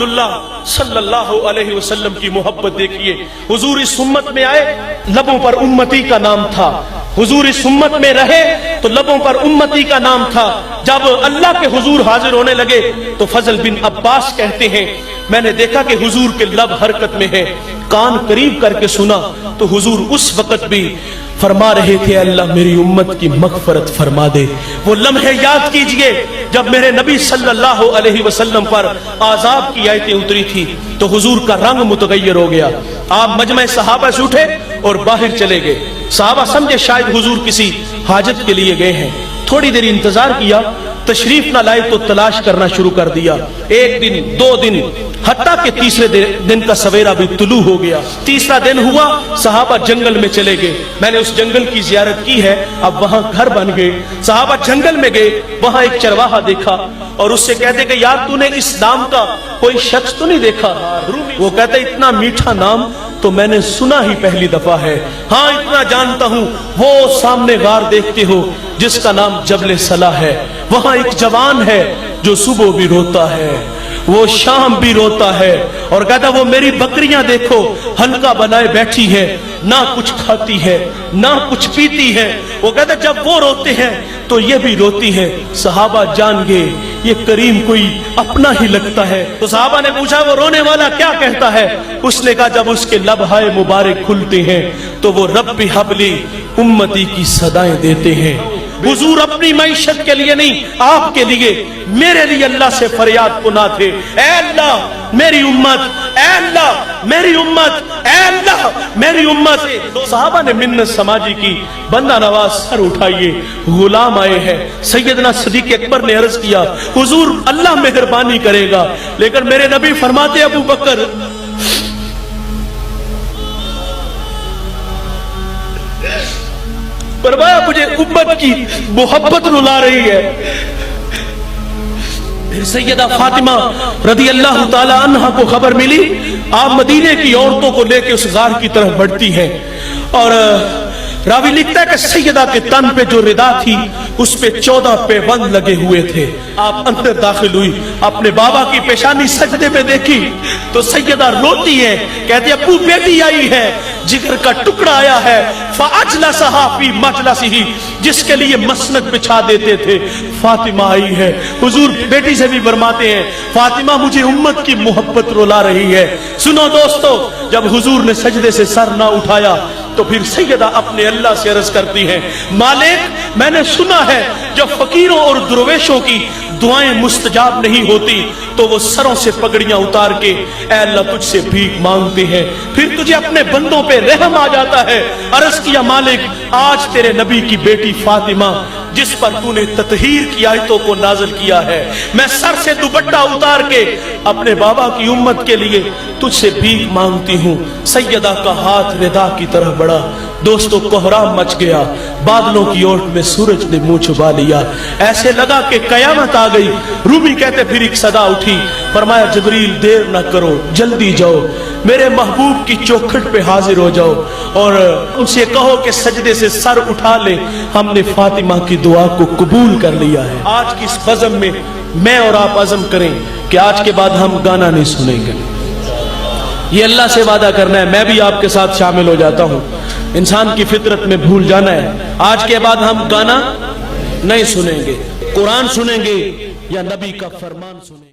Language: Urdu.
رسول اللہ صلی اللہ علیہ وسلم کی محبت دیکھیے. حضور اس امت میں آئے، لبوں پر امتی کا نام تھا. حضور اس امت میں رہے تو لبوں پر امتی کا نام تھا. جب اللہ کے حضور حاضر ہونے لگے تو فضل بن عباس کہتے ہیں میں نے دیکھا کہ حضور کے لب حرکت میں ہے. کان قریب کر کے سنا تو حضور اس وقت بھی فرما رہے تھے اللہ میری امت کی مغفرت فرما دے. وہ لمحے یاد کیجئے جب میرے نبی صلی اللہ علیہ وسلم پر عذاب کی آیتیں اتری تھی تو حضور کا رنگ متغیر ہو گیا. آپ مجمع صحابہ سے اٹھے اور باہر چلے گئے. صحابہ سمجھے شاید حضور کسی حاجت کے لیے گئے ہیں. تھوڑی دیر انتظار کیا، تشریف نہ لائے تو تلاش کرنا شروع کر دیا. ایک دن، 2 دن، حتیٰ کہ تیسرے دن کا سویرا بھی طلوع ہو گیا. تیسرا دن ہوا، صحابہ جنگل میں چلے گئے. میں نے اس جنگل کی زیارت کی ہے، اب وہاں گھر بن گئے. صحابہ جنگل میں گئے، وہاں ایک چرواہا دیکھا اور اس سے کہتے کہ یار تو نے اس نام کا کوئی شخص تو نہیں دیکھا؟ وہ کہتا اتنا میٹھا نام تو میں نے سنا ہی پہلی دفعہ ہے. ہاں اتنا جانتا ہوں، وہ سامنے غار دیکھتے ہو جس کا نام جبل صلاح ہے. وہاں ایک جوان ہے جو صبح بھی روتا ہے، وہ شام بھی روتا ہے، اور کہتا وہ میری بکریاں دیکھو ہلکا بنائے بیٹھی ہے، نہ کچھ کھاتی ہے نہ کچھ پیتی ہے. وہ کہتا جب وہ روتے ہیں تو یہ بھی روتی ہے. صحابہ جان گئے یہ کریم کوئی اپنا ہی لگتا ہے. تو صحابہ نے پوچھا وہ رونے والا کیا کہتا ہے؟ اس نے کہا جب اس کے لب ہائے مبارک کھلتے ہیں تو وہ رب حبلی امتی کی صدائیں دیتے ہیں. حضور اپنی معیشت کے لیے نہیں، آپ کے لیے، میرے لیے اللہ سے فریاد کنا تھے. اے اللہ میری امت، اے اللہ میری امت، اے اللہ میری امت. صحابہ نے منت سماجی کی، بندہ نواز سر اٹھائیے غلام آئے ہیں. سیدنا صدیق اکبر نے عرض کیا حضور اللہ مہربانی کرے گا، لیکن میرے نبی فرماتے ابو بکر فرمایا مجھے امت کی محبت رلا رہی ہے. پھر سیدہ فاطمہ رضی اللہ تعالی عنہ کو خبر ملی، آپ مدینے کی عورتوں کو لے کے اس غار کی طرف بڑھتی ہیں، اور راوی لکھتا ہے کہ سیدہ کے تن پہ جو ردا تھی اس پہ 14 پیوند لگے ہوئے تھے. آپ اندر داخل ہوئی، اپنے بابا کی پیشانی سجدے میں دیکھی تو سیدہ روتی ہے، کہتی ابو بیٹی آئی ہے، جگر کا ٹکڑا آیا ہے. فَأَجْلَسَهَا فِي مَجْلَسِهِ، جس کے لیے مسند بچھا دیتے تھے. فاطمہ آئی ہے. حضور بیٹی سے بھی فرماتے ہیں فاطمہ مجھے امت کی محبت رلا رہی ہے. سنو دوستو، جب حضور نے سجدے سے سر نہ اٹھایا تو پھر سیدہ اپنے اللہ سے عرض کرتی ہیں مالک میں نے سنا ہے جب فقیروں اور درویشوں کی دعائیں مستجاب نہیں ہوتی تو وہ سروں سے پگڑیاں اتار کے اے اللہ تجھ سے بھیک مانگتے ہیں، پھر تجھے اپنے بندوں پہ رحم آ جاتا ہے. عرض کیا مالک آج تیرے نبی کی بیٹی فاطمہ جس پر تو نے تطہیر کی آیتوں کو نازل کیا ہے، میں سر سے دوپٹہ اتار کے اپنے بابا کی امت کے لیے تجھ سے بھیک مانگتی ہوں. سیدہ کا ہاتھ ردا کی طرف بڑھا. دوستو کوہرام مچ گیا، بادلوں کی اوٹ میں سورج نے منہ چھپا لیا، ایسے لگا کہ قیامت آ گئی. رومی کہتے پھر ایک صدا اٹھی، فرمایا جبریل دیر نہ کرو جلدی جاؤ، میرے محبوب کی چوکھٹ پہ حاضر ہو جاؤ اور ان سے کہو کہ سجدے سے سر اٹھا لے، ہم نے فاطمہ کی دعا کو قبول کر لیا ہے. آج کی اس بزم میں میں اور آپ عزم کریں کہ آج کے بعد ہم گانا نہیں سنیں گے. یہ اللہ سے وعدہ کرنا ہے، میں بھی آپ کے ساتھ شامل ہو جاتا ہوں. انسان کی فطرت میں بھول جانا ہے. آج کے بعد ہم گانا نہیں سنیں گے، قرآن سنیں گے یا نبی کا فرمان سنیں گے.